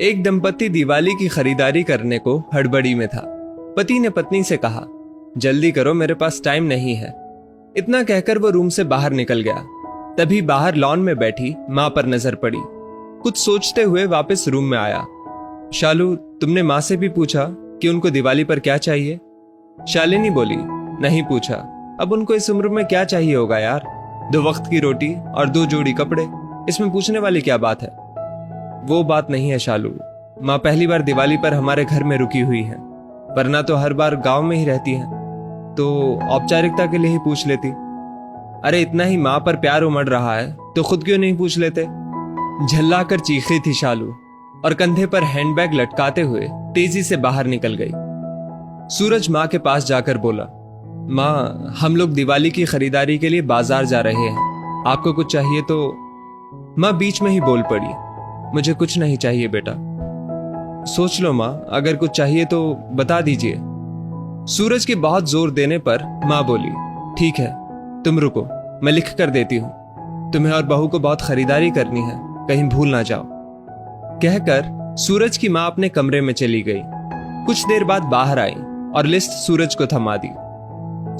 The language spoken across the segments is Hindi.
एक दंपति दिवाली की खरीदारी करने को हड़बड़ी में था। पति ने पत्नी से कहा, जल्दी करो, मेरे पास टाइम नहीं है। इतना कहकर वो रूम से बाहर निकल गया। तभी बाहर लॉन में बैठी मां पर नजर पड़ी। कुछ सोचते हुए वापस रूम में आया। शालू, तुमने मां से भी पूछा कि उनको दिवाली पर क्या चाहिए? शालिनी बोली, नहीं पूछा। अब उनको इस उम्र में क्या चाहिए होगा यार? 2 वक्त की रोटी और 2 जोड़ी कपड़े, इसमें पूछने वाली क्या बात है? वो बात नहीं है शालू, माँ पहली बार दिवाली पर हमारे घर में रुकी हुई है, वरना तो हर बार गांव में ही रहती है, तो औपचारिकता के लिए ही पूछ लेती। अरे इतना ही माँ पर प्यार उमड़ रहा है तो खुद क्यों नहीं पूछ लेते? झल्ला कर चीखी थी शालू और कंधे पर हैंडबैग लटकाते हुए तेजी से बाहर निकल गई। सूरज माँ के पास जाकर बोला, माँ हम लोग दिवाली की खरीदारी के लिए बाजार जा रहे हैं, आपको कुछ चाहिए तो? माँ बीच में ही बोल पड़ी, मुझे कुछ नहीं चाहिए बेटा। सोच लो माँ, अगर कुछ चाहिए तो बता दीजिए। सूरज के बहुत जोर देने पर माँ बोली, ठीक है तुम रुको, मैं लिख कर देती हूँ, तुम्हें और बहू को बहुत खरीदारी करनी है, कहीं भूल ना जाओ। कहकर सूरज की माँ अपने कमरे में चली गई। कुछ देर बाद बाहर आई और लिस्ट सूरज को थमा दी।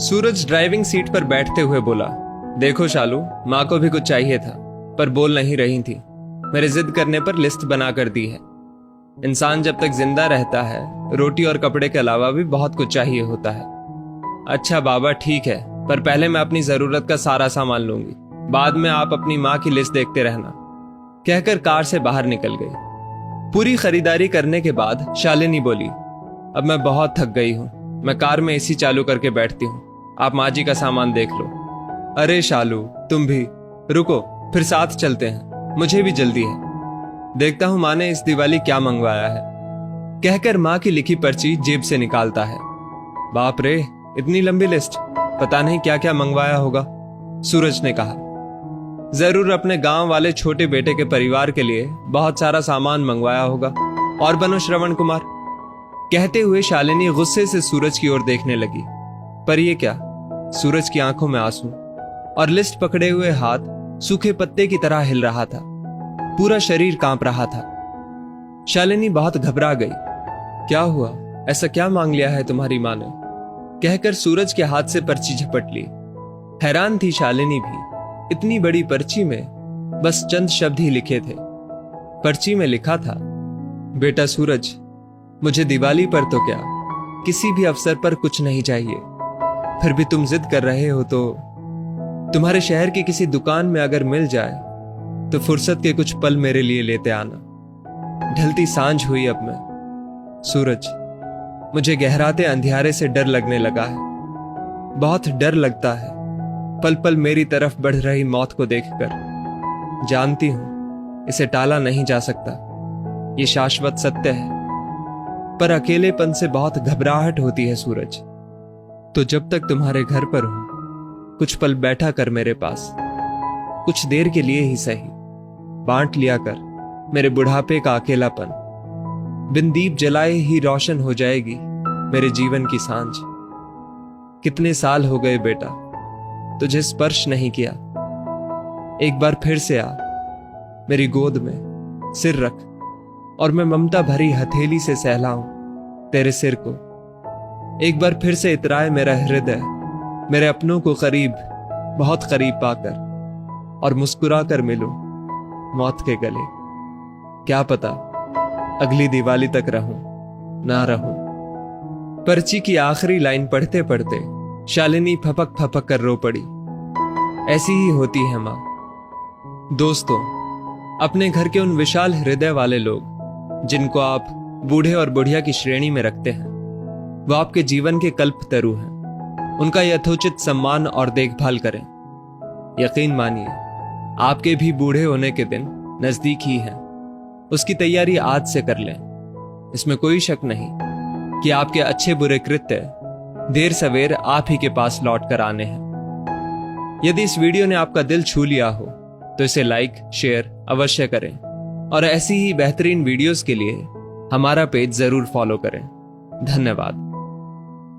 सूरज ड्राइविंग सीट पर बैठते हुए बोला, देखो शालू, माँ को भी कुछ चाहिए था पर बोल नहीं रही थी, मेरे जिद करने पर लिस्ट बना कर दी है। इंसान जब तक जिंदा रहता है रोटी और कपड़े के अलावा भी बहुत कुछ चाहिए होता है। अच्छा बाबा ठीक है, पर पहले मैं अपनी जरूरत का सारा सामान लूंगी, बाद में आप अपनी माँ की लिस्ट देखते रहना। कहकर कार से बाहर निकल गई। पूरी खरीदारी करने के बाद शालिनी बोली, अब मैं बहुत थक गई हूँ, मैं कार में एसी चालू करके बैठती हूँ, आप माँ जी का सामान देख लो। अरे शालू तुम भी रुको, फिर साथ चलते हैं, मुझे भी जल्दी है, देखता हूं माँ ने इस दिवाली क्या मंगवाया है। कहकर माँ की लिखी पर्ची जेब से निकालता है। बाप रे, इतनी लंबी लिस्ट, पता नहीं क्या क्या मंगवाया होगा। सूरज ने कहा, जरूर अपने गांव वाले छोटे बेटे के परिवार के लिए बहुत सारा सामान मंगवाया होगा, और बनो श्रवण कुमार। कहते हुए शालिनी गुस्से से सूरज की ओर देखने लगी, पर ये क्या? सूरज की आंखों में आंसू और लिस्ट पकड़े हुए हाथ सूखे पत्ते की तरह हिल रहा था, पूरा शरीर कांप रहा था। शालिनी बहुत घबरा गई। क्या हुआ? ऐसा क्या मांग लिया है तुम्हारी मां ने? कहकर सूरज के हाथ से पर्ची झपट ली। हैरान थी शालिनी भी, इतनी बड़ी पर्ची में बस चंद शब्द ही लिखे थे। पर्ची में लिखा था, बेटा सूरज, मुझे दिवाली पर तो क्या, किसी भी अवसर पर कुछ नहीं चाहिए, फिर भी तुम जिद कर रहे हो तो तुम्हारे शहर की किसी दुकान में अगर मिल जाए तो फुर्सत के कुछ पल मेरे लिए लेते आना। ढलती सांझ हुई अब मैं। सूरज, मुझे गहराते अंधियारे से डर लगने लगा है, बहुत डर लगता है पल पल मेरी तरफ बढ़ रही मौत को देखकर। जानती हूं इसे टाला नहीं जा सकता, ये शाश्वत सत्य है, पर अकेलेपन से बहुत घबराहट होती है सूरज। तो जब तक तुम्हारे घर पर हूं, कुछ पल बैठा कर मेरे पास, कुछ देर के लिए ही सही, बांट लिया कर मेरे बुढ़ापे का अकेलापन। बिन दीप जलाए ही रोशन हो जाएगी मेरे जीवन की सांझ। कितने साल हो गए बेटा तुझे स्पर्श नहीं किया, एक बार फिर से आ, मेरी गोद में सिर रख और मैं ममता भरी हथेली से सहलाऊं तेरे सिर को। एक बार फिर से इतराए मेरा हृदय मेरे अपनों को करीब, बहुत करीब पाकर, और मुस्कुरा कर मिलूं मौत के गले। क्या पता अगली दिवाली तक रहूं ना रहूं। पर्ची की आखिरी लाइन पढ़ते पढ़ते शालिनी फपक फपक कर रो पड़ी। ऐसी ही होती है मां। दोस्तों, अपने घर के उन विशाल हृदय वाले लोग जिनको आप बूढ़े और बुढ़िया की श्रेणी में रखते हैं, वो आपके जीवन के कल्पतरु हैं। उनका यथोचित सम्मान और देखभाल करें। यकीन मानिए, आपके भी बूढ़े होने के दिन नजदीक ही हैं। उसकी तैयारी आज से कर लें। इसमें कोई शक नहीं कि आपके अच्छे बुरे कृत्य देर सवेर आप ही के पास लौट कर आने हैं। यदि इस वीडियो ने आपका दिल छू लिया हो तो इसे लाइक शेयर अवश्य करें, और ऐसी ही बेहतरीन वीडियोस के लिए हमारा पेज जरूर फॉलो करें। धन्यवाद।